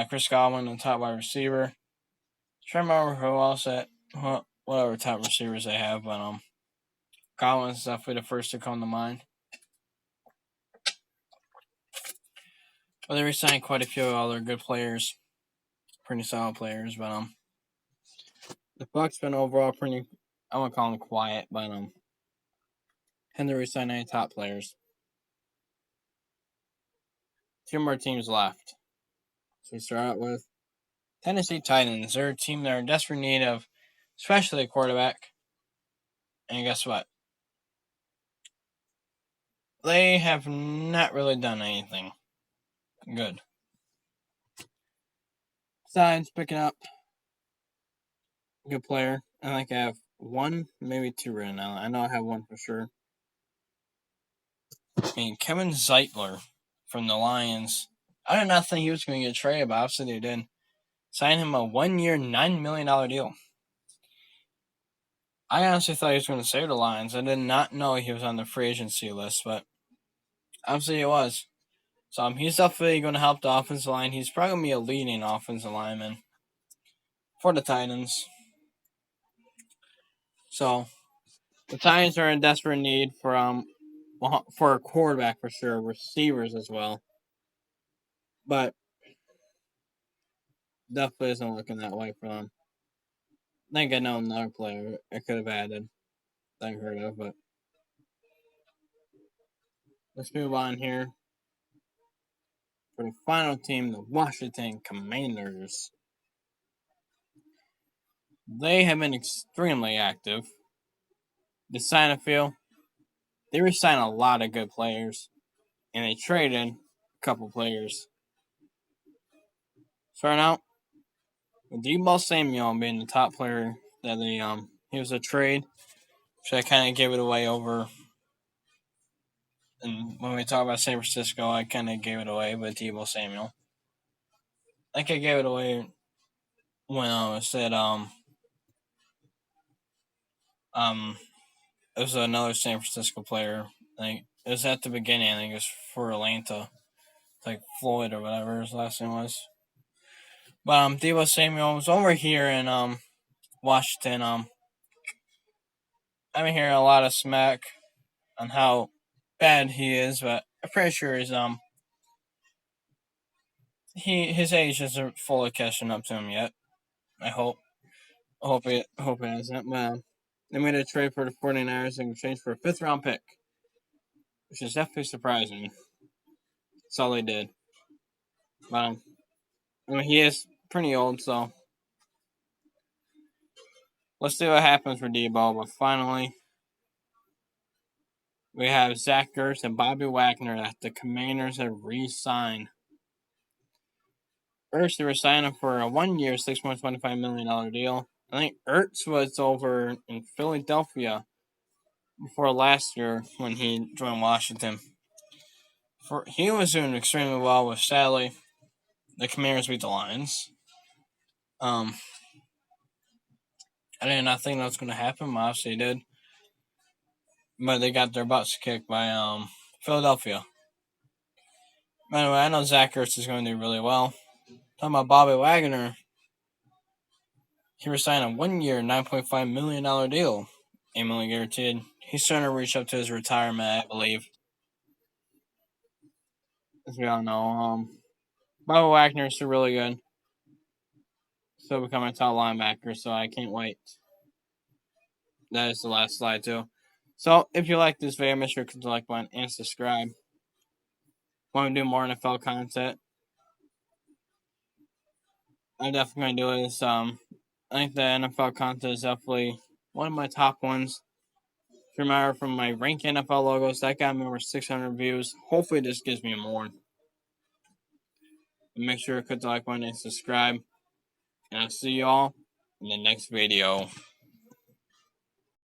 Chris Godwin, the top wide receiver. Trying to remember who else whatever top receivers they have, but Godwin's definitely the first to come to mind. But they re-signed quite a few other good players, pretty solid players. But the Bucs been overall pretty. I won't call them quiet, but hadn't re-signed any top players. 2 more teams left. So we start out with Tennessee Titans. They're a team that are in desperate need of, especially a quarterback. And guess what? They have not really done anything good. Besides picking up a good player, I think I have 1, maybe 2 right now. I know I have 1 for sure. And Kevin Zeitler from the Lions. I did not think he was going to get traded, but obviously they did. Sign him a 1-year, $9 million deal. I honestly thought he was going to save the Lions. I did not know he was on the free agency list, but obviously he was. So he's definitely going to help the offensive line. He's probably going to be a leading offensive lineman for the Titans. So the Titans are in desperate need for a quarterback for sure, receivers as well. But definitely isn't looking that way for them. I think I know another player I could have added that I heard of, but let's move on here for the final team, the Washington Commanders. They have been extremely active. They signed a few. They re-signed a lot of good players, and they traded a couple players. Starting out, With Deebo Samuel being the top player that they he was a trade, so I kind of gave it away over. And when we talk about San Francisco, I kind of gave it away with Deebo Samuel. I think I gave it away when I said it was another San Francisco player. I think it was at the beginning. I think it was for Atlanta, like Floyd or whatever his last name was. But Deebo Samuel was over here in Washington. I've been hearing a lot of smack on how bad he is, but I'm pretty sure his age isn't fully catching up to him yet. I hope. I hope it hasn't. But they made a trade for the 49ers in exchange for a 5th round pick, which is definitely surprising. That's all they did. But I mean, he is pretty old, so let's see what happens for Deebo. But finally, we have Zach Ertz and Bobby Wagner that the Commanders have re-signed. Ertz, they were signing for a 1-year, $6.25 million deal. I think Ertz was over in Philadelphia before last year when he joined Washington. He was doing extremely well with Sally. The Commanders beat the Lions. I did not think that was going to happen. Obviously, it did. But they got their butts kicked by Philadelphia. Anyway, I know Zach Ertz is going to do really well. Talking about Bobby Wagner, he resigned a 1-year, $9.5 million deal. $8 million guaranteed. He's trying to reach up to his retirement, I believe. As we all know, Bobby Wagner is still really good. Still becoming a top linebacker, so I can't wait. That is the last slide, too. So, if you like this video, make sure to click the like button and subscribe. Want to do more NFL content? I'm definitely going to do this. I think the NFL content is definitely one of my top ones. If you remember from my Rank NFL logos, that got me over 600 views. Hopefully, this gives me more. And make sure to click the like button and subscribe. And I'll see y'all in the next video.